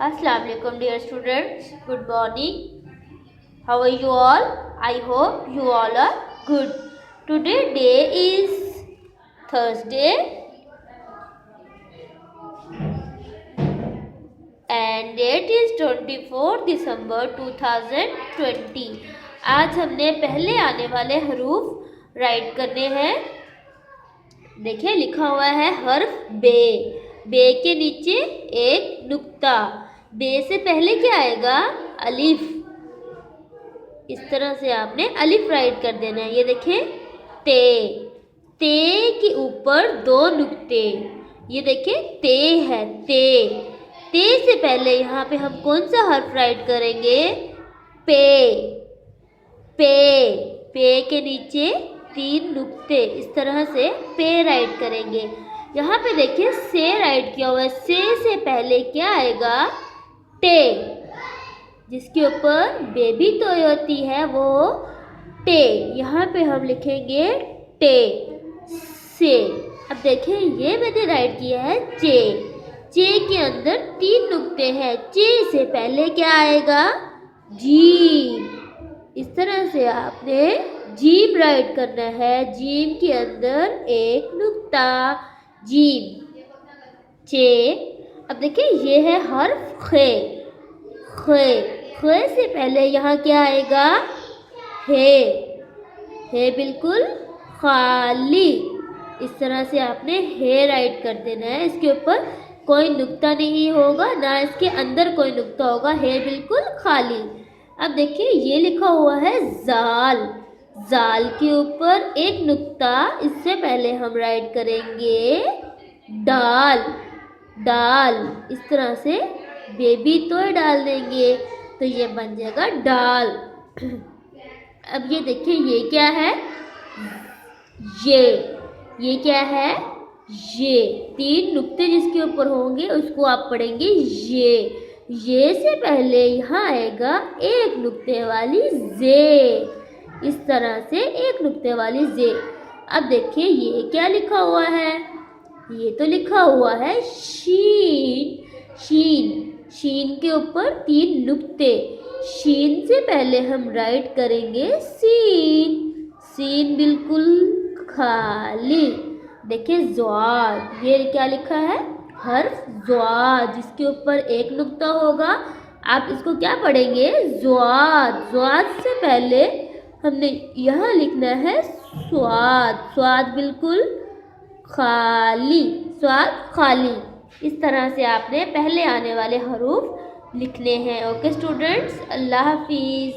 Assalamu alaikum dear students. Good morning. How are you all? I hope you all are good. Today day is Thursday and date is 24 December 2020. आज हमने पहले आने वाले हरूफ right करने हैं। देखिए लिखा हुआ है हर्फ बे। बे के नीचे एक नुक्ता। बे से पहले क्या आएगा? अलिफ। इस तरह से आपने अलिफ राइट कर देना है। ये देखिए ते। ते के ऊपर दो नुक्ते। ये देखिए ते है ते। ते से पहले यहाँ पे हम कौन सा हर्फ राइट करेंगे? पे। पे। पे के नीचे तीन नुक्ते। इस तरह से पे राइट करेंगे। यहाँ पे देखिए से राइट किया हुआ है। से पहले क्या आएगा? टे। जिसके ऊपर बेबी तोय होती है वो टे। यहाँ पे हम लिखेंगे टे से। अब देखिए ये मैंने राइट किया है चे। चे के अंदर तीन नुक्ते हैं। चे से पहले क्या आएगा? जीम। इस तरह से आपने जीम राइट करना है। जीम के अंदर एक नुक्ता। जीम चे। अब देखिए ये है हर्फ खे। खे। खे से पहले यहाँ क्या आएगा? है। है बिल्कुल खाली। इस तरह से आपने है राइट कर देना है। इसके ऊपर कोई नुक्ता नहीं होगा, ना इसके अंदर कोई नुक्ता होगा। है बिल्कुल खाली। अब देखिए ये लिखा हुआ है जाल। जाल के ऊपर एक नुक्ता। इससे पहले हम राइट करेंगे डाल। डाल। इस तरह से बेबी तो डाल देंगे तो ये बन जाएगा डाल। अब ये देखिए ये क्या है? ये क्या है? ये तीन नुक्ते जिसके ऊपर होंगे उसको आप पढ़ेंगे ये से पहले यहाँ आएगा एक नुक्ते वाली जे। इस तरह से एक नुक्ते वाली जे। अब देखिए ये क्या लिखा हुआ है? ये तो लिखा हुआ है शीन। शीन। शीन के ऊपर तीन नुक्ते। शीन से पहले हम राइट करेंगे सीन। सीन बिल्कुल खाली। देखिए ज़्वाद। ये क्या लिखा है? हर्फ ज़्वाद। जिसके ऊपर एक नुक्ता होगा। आप इसको क्या पढ़ेंगे? ज़्वाद। ज़्वाद से पहले हमने यहाँ लिखना है स्वाद। स्वाद बिल्कुल खाली। स्वाद खाली। इस तरह से आपने पहले आने वाले हरूफ लिखने हैं। ओके स्टूडेंट्स, अल्लाह हाफिज़।